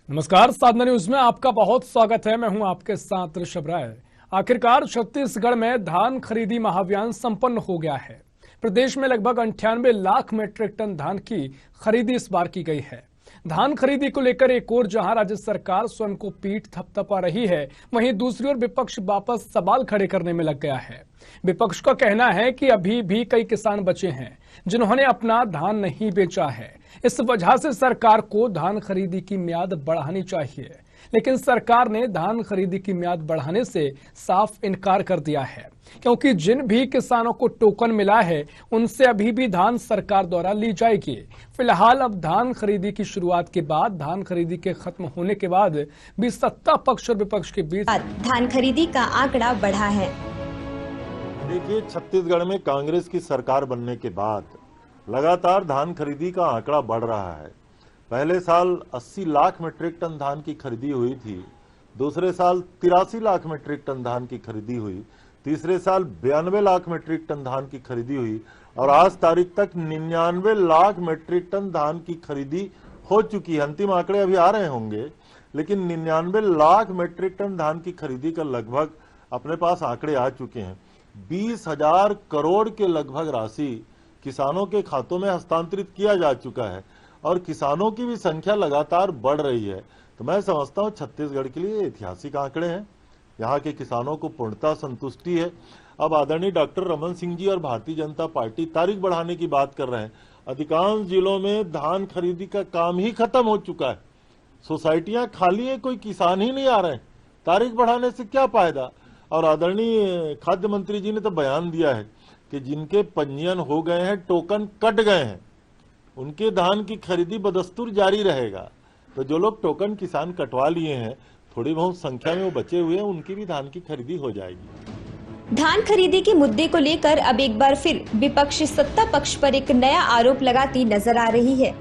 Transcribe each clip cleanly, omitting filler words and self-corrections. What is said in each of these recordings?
नमस्कार, साधना न्यूज में आपका बहुत स्वागत है। मैं हूं आपके साथ ऋषभ राय। आखिरकार छत्तीसगढ़ में धान खरीदी महाअभियान संपन्न हो गया है। प्रदेश में लगभग 98 लाख मीट्रिक टन धान की खरीदी इस बार की गई है। धान खरीदी को लेकर एक ओर जहां राज्य सरकार स्वयं को पीठ थपथपा रही है, वहीं दूसरी ओर विपक्ष वापस सवाल खड़े करने में लग गया है। विपक्ष का कहना है कि अभी भी कई किसान बचे हैं जिन्होंने अपना धान नहीं बेचा है। इस वजह से सरकार को धान खरीदी की मियाद बढ़ानी चाहिए, लेकिन सरकार ने धान खरीदी की मियाद बढ़ाने से साफ इनकार कर दिया है, क्योंकि जिन भी किसानों को टोकन मिला है उनसे अभी भी धान सरकार द्वारा ली जाएगी। फिलहाल अब धान खरीदी की शुरुआत के बाद धान खरीदी के खत्म होने के बाद भी सत्ता पक्ष और विपक्ष के बीच धान खरीदी का आंकड़ा बढ़ा है। देखिए, छत्तीसगढ़ में कांग्रेस की सरकार बनने के बाद लगातार धान खरीदी का आंकड़ा बढ़ रहा है। पहले साल 80 लाख मीट्रिक टन धान की खरीदी हुई थी, दूसरे साल 83 लाख मीट्रिक टन धान की खरीदी हुई, तीसरे साल 92 लाख मीट्रिक टन धान की खरीदी हुई और आज तारीख तक 99 लाख मीट्रिक टन धान की खरीदी हो चुकी है। अंतिम आंकड़े अभी आ रहे होंगे, लेकिन 99 लाख मीट्रिक टन धान की खरीदी का लगभग अपने पास आंकड़े आ चुके हैं। 20,000 करोड़ के लगभग राशि किसानों के खातों में हस्तांतरित किया जा चुका है और किसानों की भी संख्या लगातार बढ़ रही है। तो मैं समझता हूं छत्तीसगढ़ के लिए ऐतिहासिक आंकड़े हैं। यहाँ के किसानों को पूर्णतः संतुष्टि है। अब आदरणीय डॉक्टर रमन सिंह जी और भारतीय जनता पार्टी तारीख बढ़ाने की बात कर रहे हैं। अधिकांश जिलों में धान खरीदी का काम ही खत्म हो चुका है। सोसाइटियां खाली है, कोई किसान ही नहीं आ रहे हैं। तारीख बढ़ाने से क्या फायदा। और आदरणीय खाद्य मंत्री जी ने तो बयान दिया है कि जिनके पंजीयन हो गए हैं, टोकन कट गए हैं, उनके धान की खरीदी बदस्तूर जारी रहेगा। तो जो लोग टोकन किसान कटवा लिए हैं, थोड़ी बहुत संख्या में वो बचे हुए हैं, उनकी भी धान की खरीदी हो जाएगी। धान खरीदी के मुद्दे को लेकर अब एक बार फिर विपक्ष सत्ता पक्ष पर एक नया आरोप लगाती नजर आ रही है।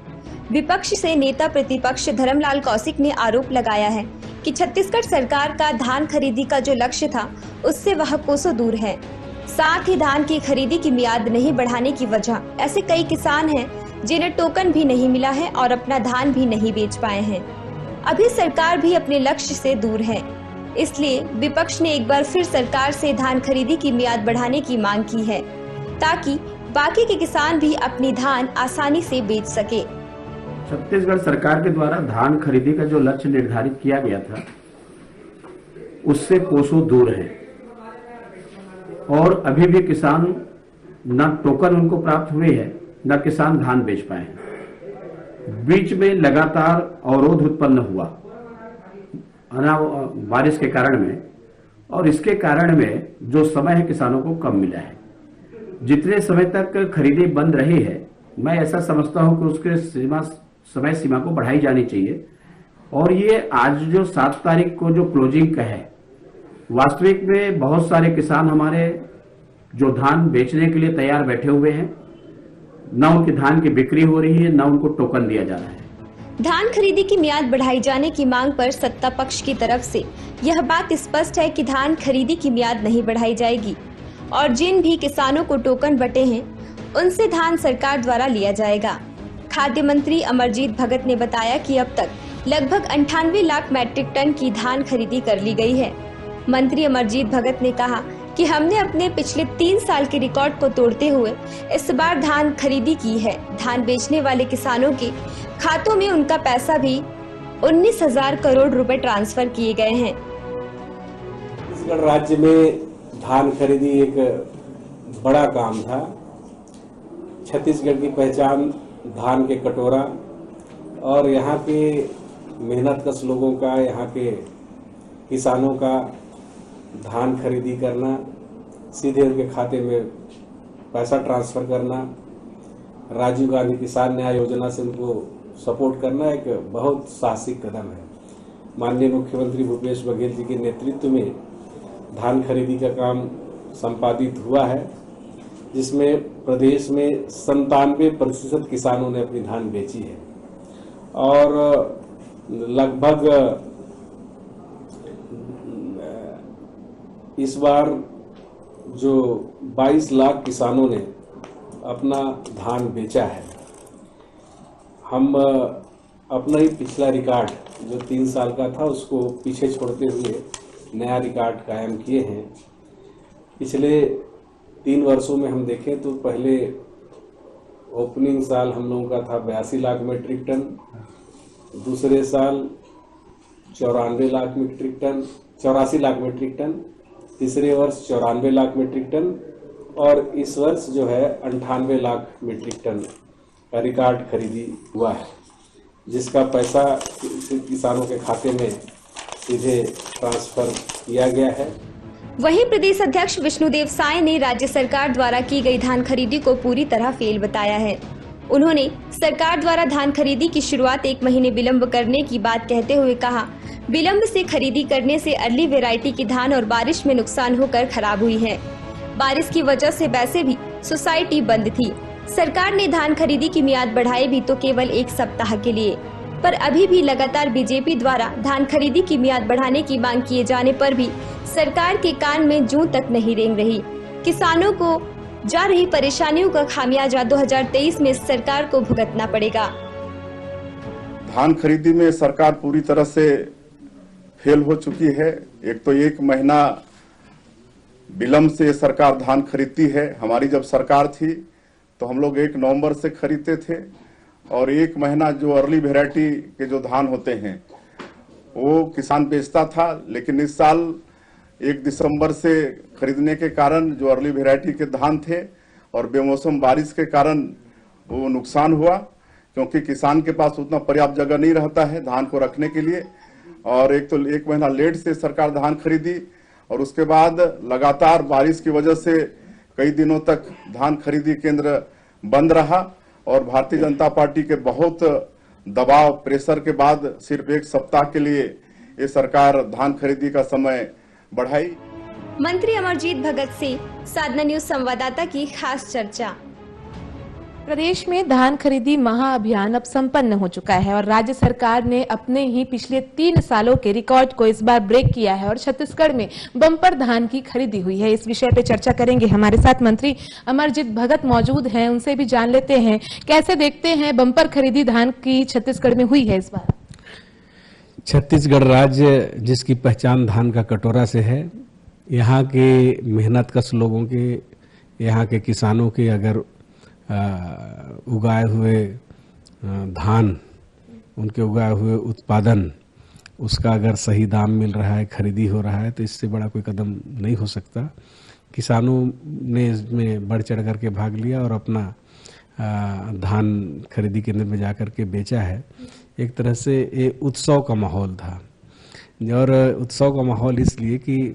विपक्ष से नेता प्रतिपक्ष धर्मलाल कौशिक ने आरोप लगाया है कि छत्तीसगढ़ सरकार का धान खरीदी का जो लक्ष्य था उससे वह कोसों दूर है। साथ ही धान की खरीदी की मियाद नहीं बढ़ाने की वजह ऐसे कई किसान हैं जिन्हें टोकन भी नहीं मिला है और अपना धान भी नहीं बेच पाए हैं। अभी सरकार भी अपने लक्ष्य से दूर है, इसलिए विपक्ष ने एक बार फिर सरकार से धान खरीदी की मियाद बढ़ाने की मांग की है, ताकि बाकी के किसान भी अपनी धान आसानी से बेच सके। छत्तीसगढ़ सरकार के द्वारा धान खरीदी का जो लक्ष्य निर्धारित किया गया था उससे कोसों दूर है और अभी भी किसान न टोकन उनको प्राप्त हुए है, न किसान धान बेच पाए हैं। बीच में लगातार अवरोध उत्पन्न हुआ बारिश के कारण में, और इसके कारण में जो समय है किसानों को कम मिला है। जितने समय तक खरीदी बंद रही है, मैं ऐसा समझता हूं कि उसके समय सीमा को बढ़ाई जानी चाहिए। और ये आज जो 7 तारीख को जो क्लोजिंग का है, वास्तविक में बहुत सारे किसान हमारे जो धान बेचने के लिए तैयार बैठे हुए हैं, न उनकी धान की बिक्री हो रही है, न उनको टोकन दिया जा रहा है। धान खरीदी की मियाद बढ़ाई जाने की मांग पर सत्ता पक्ष की तरफ से यह बात स्पष्ट है कि धान खरीदी की मियाद नहीं बढ़ाई जाएगी और जिन भी किसानों को टोकन बटे हैं उनसे धान सरकार द्वारा लिया जाएगा। खाद्य मंत्री अमरजीत भगत ने बताया कि अब तक लगभग 98 लाख मीट्रिक टन की धान खरीदी कर ली गई है। मंत्री अमरजीत भगत ने कहा कि हमने अपने पिछले 3 साल के रिकॉर्ड को तोड़ते हुए इस बार धान खरीदी की है। धान बेचने वाले किसानों के खातों में उनका पैसा भी 19,000 करोड़ रुपए ट्रांसफर किए गए हैं। छत्तीसगढ़ राज्य में धान खरीदी एक बड़ा काम था। छत्तीसगढ़ की पहचान धान के कटोरा और यहाँ के मेहनतकश लोगों का, यहाँ के किसानों का धान खरीदी करना, सीधे उनके खाते में पैसा ट्रांसफर करना, राजीव गांधी किसान न्याय योजना से उनको सपोर्ट करना एक बहुत साहसिक कदम है। माननीय मुख्यमंत्री भूपेश बघेल जी के नेतृत्व में धान खरीदी का काम संपादित हुआ है, जिसमें प्रदेश में 97% किसानों ने अपनी धान बेची है और लगभग इस बार जो 22 लाख किसानों ने अपना धान बेचा है। हम अपना ही पिछला रिकॉर्ड जो 3 साल का था उसको पीछे छोड़ते हुए नया रिकॉर्ड कायम किए हैं। पिछले 3 वर्षों में हम देखें तो पहले ओपनिंग साल हम लोगों का था 82 लाख मीट्रिक टन, दूसरे साल 84 लाख मीट्रिक टन, तीसरे वर्ष 94 लाख मीट्रिक टन और इस वर्ष जो है 98 लाख मीट्रिक टन का रिकॉर्ड खरीदी हुआ है, जिसका पैसा किसानों के खाते में सीधे ट्रांसफर किया गया है। वहीं प्रदेश अध्यक्ष विष्णुदेव साय ने राज्य सरकार द्वारा की गई धान खरीदी को पूरी तरह फेल बताया है। उन्होंने सरकार द्वारा धान खरीदी की शुरुआत 1 महीने विलंब करने की बात कहते हुए कहा, विलंब से खरीदी करने से अर्ली वैरायटी की धान और बारिश में नुकसान होकर खराब हुई है। बारिश की वजह से वैसे भी सोसाइटी बंद थी। सरकार ने धान खरीदी की मियाद बढ़ाई भी तो केवल 1 सप्ताह के लिए, पर अभी भी लगातार बीजेपी द्वारा धान खरीदी की मियाद बढ़ाने की मांग किए जाने पर भी सरकार के कान में जूं तक नहीं रेंग रही। किसानों को जा रही परेशानियों का खामियाजा 2023 में सरकार को भुगतना पड़ेगा। धान खरीदी में सरकार पूरी तरह से फेल हो चुकी है। एक तो 1 महीना विलंब से सरकार धान खरीदती है। हमारी जब सरकार थी तो हम लोग 1 नवंबर से खरीदते थे और 1 महीना जो अर्ली वेराइटी के जो धान होते हैं वो किसान बेचता था, लेकिन इस साल 1 दिसंबर से खरीदने के कारण जो अर्ली वेराइटी के धान थे और बेमौसम बारिश के कारण वो नुकसान हुआ, क्योंकि किसान के पास उतना पर्याप्त जगह नहीं रहता है धान को रखने के लिए। और एक तो 1 महीना लेट से सरकार धान खरीदी और उसके बाद लगातार बारिश की वजह से कई दिनों तक धान खरीदी केंद्र बंद रहा और भारतीय जनता पार्टी के बहुत दबाव प्रेशर के बाद सिर्फ 1 सप्ताह के लिए ये सरकार धान खरीदी का समय बढ़ाई। मंत्री अमरजीत भगत से साधना न्यूज संवाददाता की खास चर्चा। प्रदेश में धान खरीदी महाअभियान अब संपन्न हो चुका है और राज्य सरकार ने अपने ही पिछले 3 सालों के रिकॉर्ड को इस बार ब्रेक किया है और छत्तीसगढ़ में बम्पर धान की खरीदी हुई है। इस विषय पे चर्चा करेंगे। हमारे साथ मंत्री अमरजीत भगत मौजूद हैं, उनसे भी जान लेते हैं कैसे देखते हैं बम्पर खरीदी धान की छत्तीसगढ़ में हुई है इस बार। छत्तीसगढ़ राज्य जिसकी पहचान धान का कटोरा से है, यहाँ के मेहनतकश लोगों के, यहाँ के किसानों के अगर उगाए हुए धान, उनके उगाए हुए उत्पादन, उसका अगर सही दाम मिल रहा है, खरीदी हो रहा है, तो इससे बड़ा कोई कदम नहीं हो सकता। किसानों ने इसमें बढ़ चढ़ करके भाग लिया और अपना धान खरीदी केंद्र में जा कर के बेचा है। एक तरह से ये उत्सव का माहौल था और उत्सव का माहौल इसलिए कि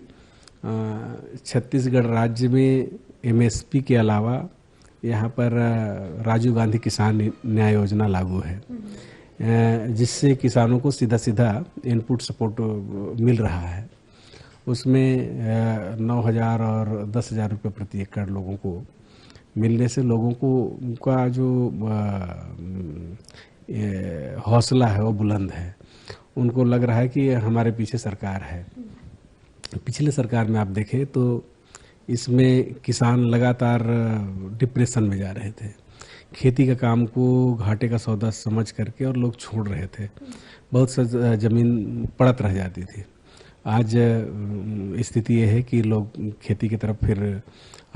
छत्तीसगढ़ राज्य में MSP के अलावा यहाँ पर राजीव गांधी किसान न्याय योजना लागू है, जिससे किसानों को सीधा सीधा इनपुट सपोर्ट मिल रहा है। उसमें 9,000 और 10,000 रुपये प्रति एकड़ लोगों को मिलने से लोगों को उनका जो हौसला है वो बुलंद है। उनको लग रहा है कि हमारे पीछे सरकार है। पिछले सरकार में आप देखें तो इसमें किसान लगातार डिप्रेशन में जा रहे थे, खेती का काम को घाटे का सौदा समझ करके और लोग छोड़ रहे थे, बहुत सा जमीन पड़त रह जाती थी। आज स्थिति ये है कि लोग खेती की तरफ फिर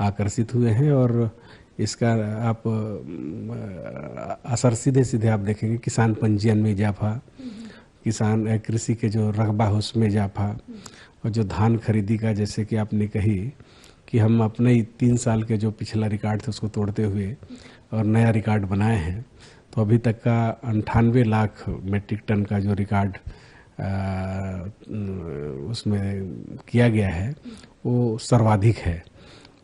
आकर्षित हुए हैं और इसका आप असर सीधे सीधे आप देखेंगे किसान पंजीयन में इजाफा, किसान कृषि के जो रकबा है उसमें इजाफा, और जो धान खरीदी का जैसे कि आपने कही कि हम अपने ही 3 साल के जो पिछला रिकॉर्ड थे उसको तोड़ते हुए और नया रिकॉर्ड बनाए हैं, तो अभी तक का 98 लाख मीट्रिक टन का जो रिकॉर्ड उसमें किया गया है वो सर्वाधिक है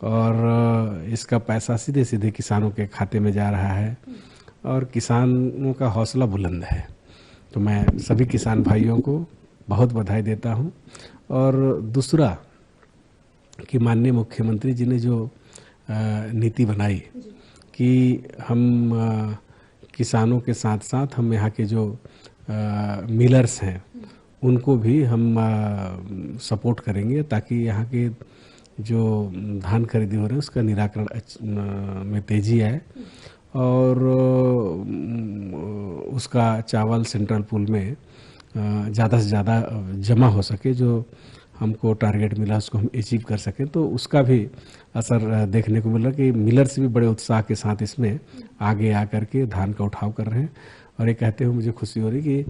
और इसका पैसा सीधे सीधे किसानों के खाते में जा रहा है और किसानों का हौसला बुलंद है। तो मैं सभी किसान भाइयों को बहुत बधाई देता हूं। और दूसरा कि माननीय मुख्यमंत्री जी ने जो नीति बनाई कि हम किसानों के साथ साथ हम यहाँ के जो मिलर्स हैं उनको भी हम सपोर्ट करेंगे ताकि यहाँ के जो धान खरीदी हो रहे हैं उसका निराकरण में तेजी आए और उसका चावल सेंट्रल पूल में ज़्यादा से ज़्यादा जमा हो सके, जो हमको टारगेट मिला उसको हम अचीव कर सकें। तो उसका भी असर देखने को मिला कि मिलर्स भी बड़े उत्साह के साथ इसमें आगे आकर के धान का उठाव कर रहे हैं। और ये कहते हुए मुझे खुशी हो रही कि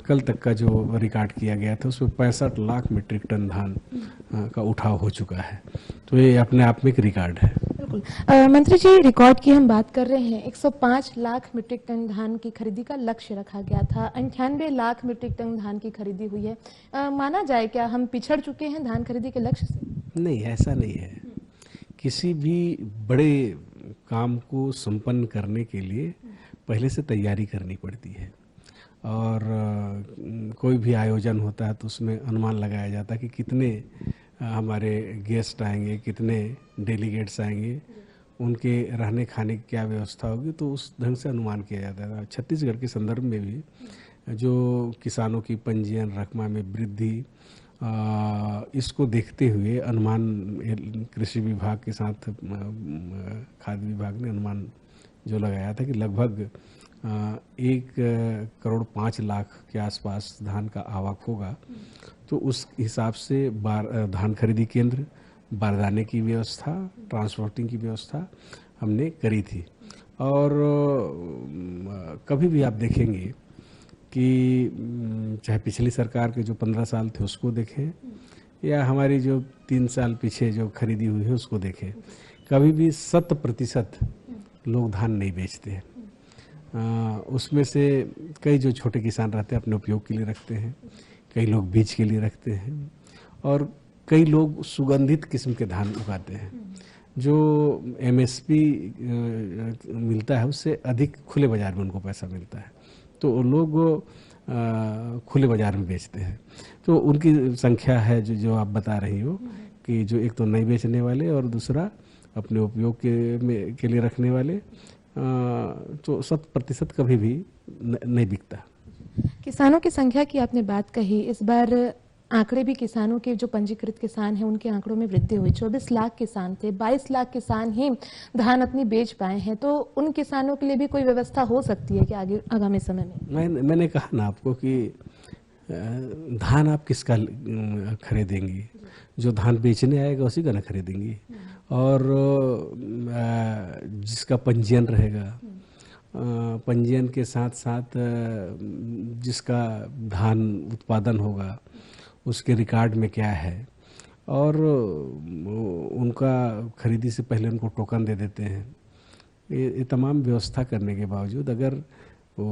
कल तक का जो रिकॉर्ड किया गया था उसमें 65 लाख मीट्रिक टन धान का उठाव हो चुका है। तो ये अपने आप में एक रिकॉर्ड है। बिल्कुल। मंत्री जी, रिकॉर्ड की हम बात कर रहे हैं। 105 लाख मीट्रिक टन धान की खरीदी का लक्ष्य रखा गया था, 98 लाख मीट्रिक टन धान की खरीदी हुई है। माना जाए क्या हम पिछड़ चुके हैं धान खरीदी के लक्ष्य से? नहीं, ऐसा नहीं है। किसी भी बड़े काम को संपन्न करने के लिए पहले से तैयारी करनी पड़ती है, और कोई भी आयोजन होता है तो उसमें अनुमान लगाया जाता है कि कितने हमारे गेस्ट आएंगे, कितने डेलीगेट्स आएंगे, उनके रहने खाने की क्या व्यवस्था होगी, तो उस ढंग से अनुमान किया जाता है। छत्तीसगढ़ के संदर्भ में भी जो किसानों की पंजीयन रकमा में वृद्धि, इसको देखते हुए अनुमान कृषि विभाग के साथ खाद्य विभाग ने अनुमान जो लगाया था कि लगभग 1,05,00,000 के आसपास धान का आवक होगा। तो उस हिसाब से धान खरीदी केंद्र, बारदाने की व्यवस्था, ट्रांसपोर्टिंग की व्यवस्था हमने करी थी। और कभी भी आप देखेंगे कि चाहे पिछली सरकार के जो 15 साल थे उसको देखें, या हमारी जो 3 साल पीछे जो खरीदी हुई है उसको देखें, कभी भी 100% लोग धान नहीं बेचते हैं। उसमें से कई जो छोटे किसान रहते हैं अपने उपयोग के लिए रखते हैं, कई लोग बीज के लिए रखते हैं, और कई लोग सुगंधित किस्म के धान उगाते हैं। जो MSP मिलता है उससे अधिक खुले बाजार में उनको पैसा मिलता है, तो वो लोग खुले बाजार में बेचते हैं। तो उनकी संख्या है जो आप बता रही हो कि जो एक तो नहीं बेचने वाले और दूसरा अपने उपयोग के लिए रखने वाले, तो 100% कभी भी नहीं बिकता। किसानों की संख्या की आपने बात कही, इस बार आंकड़े भी किसानों के जो पंजीकृत किसान हैं उनके आंकड़ों में वृद्धि हुई। 24 लाख किसान थे, 22 लाख किसान ही धान अपनी बेच पाए हैं। तो उन किसानों के लिए भी कोई व्यवस्था हो सकती है कि आगे आगामी समय में? मैंने कहा ना आपको कि धान आप किसका खरीदेंगी? जो धान बेचने आएगा उसी का ना खरीदेंगी। और जिसका पंजीयन रहेगा, पंजीयन के साथ साथ जिसका धान उत्पादन होगा उसके रिकॉर्ड में क्या है, और उनका खरीदी से पहले उनको टोकन दे देते हैं। ये तमाम व्यवस्था करने के बावजूद अगर वो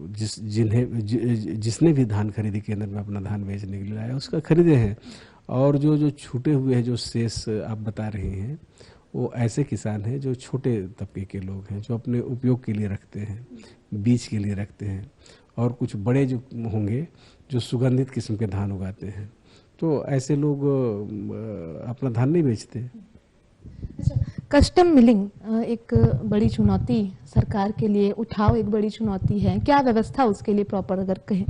जिसने भी धान खरीदी केंद्र में अपना धान बेचने के लिए लाया उसका खरीदे हैं, और जो छूटे हुए हैं, जो शेष आप बता रही हैं, वो ऐसे किसान हैं जो छोटे तबके के लोग हैं, जो अपने उपयोग के लिए रखते हैं, बीज के लिए रखते हैं, और कुछ बड़े जो होंगे जो सुगंधित किस्म के धान उगाते हैं। तो ऐसे लोग अपना धान नहीं बेचते। अच्छा, कस्टम मिलिंग एक बड़ी चुनौती सरकार के लिए, उठाव एक बड़ी चुनौती है, क्या व्यवस्था उसके लिए प्रॉपर अगर कहें?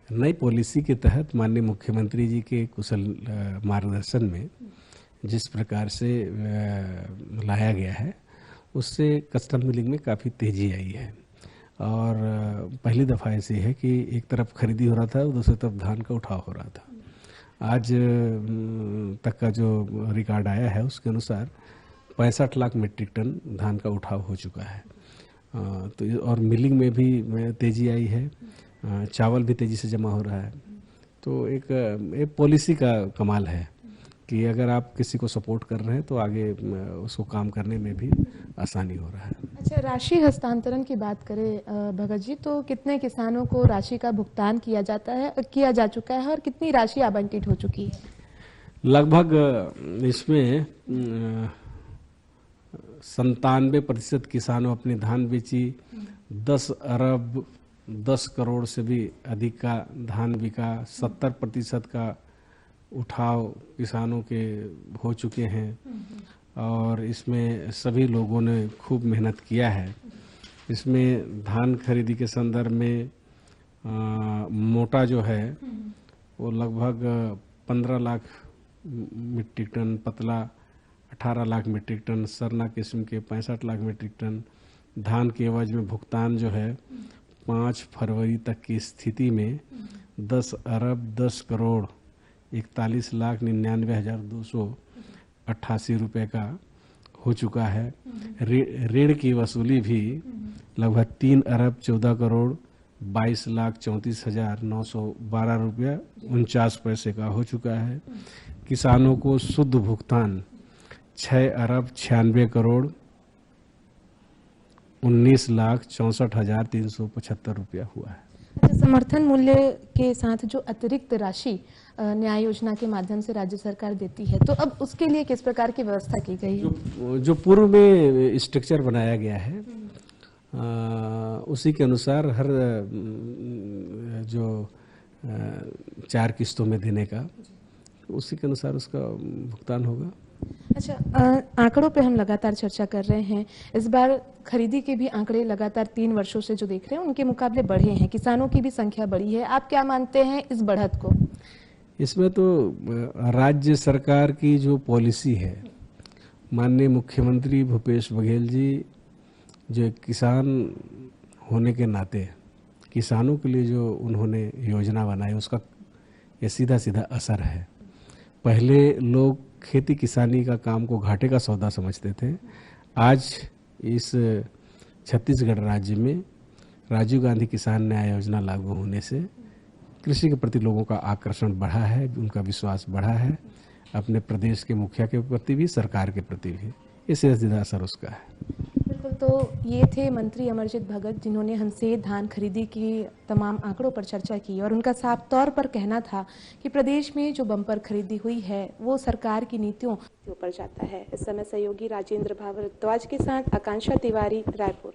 नई पॉलिसी के तहत माननीय मुख्यमंत्री जी के कुशल मार्गदर्शन में जिस प्रकार से लाया गया है, उससे कस्टम मिलिंग में काफ़ी तेजी आई है। और पहली दफ़ा ऐसी है कि एक तरफ खरीदी हो रहा था और दूसरी तरफ धान का उठाव हो रहा था। आज तक का जो रिकॉर्ड आया है उसके अनुसार 65 लाख मीट्रिक टन धान का उठाव हो चुका है। तो और मिलिंग में भी तेजी आई है, चावल भी तेजी से जमा हो रहा है। तो एक पॉलिसी का कमाल है कि अगर आप किसी को सपोर्ट कर रहे हैं तो आगे उसको काम करने में भी आसानी हो रहा है। अच्छा, राशि हस्तांतरण की बात करें भगत जी, तो कितने किसानों को राशि का भुगतान किया जा चुका है और कितनी राशि आवंटित हो चुकी है? लगभग इसमें 97% किसानों अपनी धान बेची, 10 अरब 10 करोड़ से भी अधिक का धान बिका, 70% का उठाव किसानों के हो चुके हैं। और इसमें सभी लोगों ने खूब मेहनत किया है। इसमें धान खरीदी के संदर्भ में मोटा जो है वो लगभग 15 लाख मीट्रिक टन, पतला 18 लाख मीट्रिक टन, सरना किस्म के 65 लाख मीट्रिक टन, धान के एवज में भुगतान जो है 5 फरवरी तक की स्थिति में 10 अरब 10 करोड़ 41,99,288 रुपये का हो चुका है। ऋण की वसूली भी लगभग 3 अरब 14 करोड़ 22,34,912 रुपया 49 पैसे का हो चुका है। किसानों को शुद्ध भुगतान 6 अरब 96 करोड़ 19,64,375 रुपया हुआ है। समर्थन मूल्य के साथ जो अतिरिक्त राशि न्याय योजना के माध्यम से राज्य सरकार देती है, तो अब उसके लिए किस प्रकार की व्यवस्था की गई है? जो पूर्व में स्ट्रक्चर बनाया गया है उसी के अनुसार हर जो 4 किस्तों में देने का, उसी के अनुसार उसका भुगतान होगा। अच्छा, आंकड़ों पे हम लगातार चर्चा कर रहे हैं। इस बार खरीदी के भी आंकड़े लगातार 3 वर्षों से जो देख रहे हैं उनके मुकाबले बढ़े हैं, किसानों की भी संख्या बढ़ी है। आप क्या मानते हैं इस बढ़त को? इसमें तो राज्य सरकार की जो पॉलिसी है, माननीय मुख्यमंत्री भूपेश बघेल जी जो एक किसान होने के नाते किसानों के लिए जो उन्होंने योजना बनाई, उसका ये सीधा सीधा असर है। पहले लोग खेती किसानी का काम को घाटे का सौदा समझते थे। आज इस छत्तीसगढ़ राज्य में राजीव गांधी किसान न्याय योजना लागू होने से कृषि के प्रति लोगों का आकर्षण बढ़ा है, उनका विश्वास बढ़ा है, अपने प्रदेश के मुखिया के प्रति भी, सरकार के प्रति भी। इससे सीधा असर उसका है। बिल्कुल, तो ये थे मंत्री अमरजीत भगत, जिन्होंने हमसे धान खरीदी की तमाम आंकड़ों पर चर्चा की और उनका साफ तौर पर कहना था कि प्रदेश में जो बम्पर खरीदी हुई है वो सरकार की नीतियों के ऊपर जाता है। इस समय सहयोगी राजेंद्र भारद्वाज के साथ आकांक्षा तिवारी, रायपुर।